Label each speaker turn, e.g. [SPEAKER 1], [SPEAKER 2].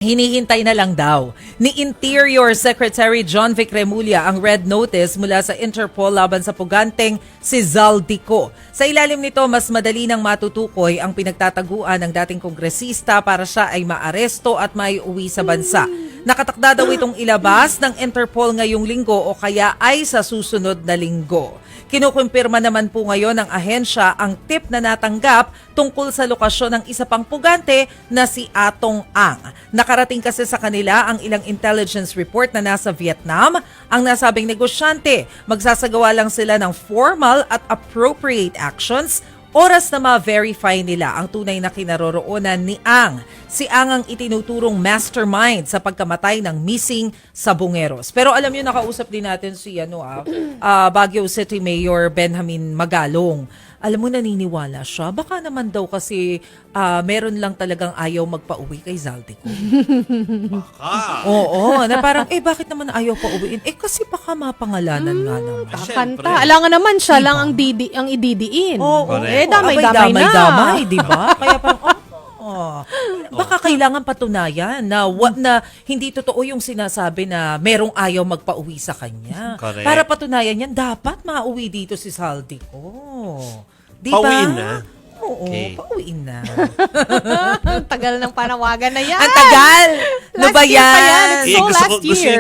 [SPEAKER 1] Hinihintay na lang daw ni Interior Secretary John Vic Remulla ang red notice mula sa Interpol laban sa puganteng si Zaldico. Sa ilalim nito, mas madali nang matutukoy ang pinagtataguan ng dating kongresista para siya ay maaresto at maiuwi sa bansa. Nakatakda daw itong ilabas ng Interpol ngayong linggo o kaya ay sa susunod na linggo. Kinukumpirma naman po ngayon ng ahensya ang tip na natanggap tungkol sa lokasyon ng isa pang pugante na si Atong Ang. Nakarating kasi sa kanila ang ilang intelligence report na nasa Vietnam. Ang nasabing negosyante, magsasagawa lang sila ng formal at appropriate actions oras na ma-verify nila ang tunay na kinaroroonan ni Ang. Si Ang ang itinuturong mastermind sa pagkamatay ng missing Sabongeros. Pero alam niyo, nakausap din natin si Baguio City Mayor Benjamin Magalong. Alam mo, naniniwala siya. Baka naman daw kasi meron lang talagang ayaw magpa-uwi kay Zaldico.
[SPEAKER 2] Baka.
[SPEAKER 1] Oo, na parang, bakit naman ayaw pa-uwiin? Kasi baka mapangalanan nga naman.
[SPEAKER 3] Kakanta. Alangan naman siya lang ang ididiin.
[SPEAKER 1] Oo,
[SPEAKER 3] damay-damay na.
[SPEAKER 1] Damay, di ba? Kaya parang, baka kailangan patunayan na hindi totoo yung sinasabi na merong ayaw magpa-uwi sa kanya.
[SPEAKER 2] Correct.
[SPEAKER 1] Para patunayan yan, dapat mauwi dito si Zaldico. Di ba?
[SPEAKER 2] Pauwiin na.
[SPEAKER 1] Oo,
[SPEAKER 2] Okay.
[SPEAKER 1] pauwiin na.
[SPEAKER 3] Ang tagal ng panawagan na yan.
[SPEAKER 1] Ang tagal! Ano
[SPEAKER 3] Last
[SPEAKER 1] ba
[SPEAKER 3] year pa yan.
[SPEAKER 1] yan?
[SPEAKER 3] It's so last year.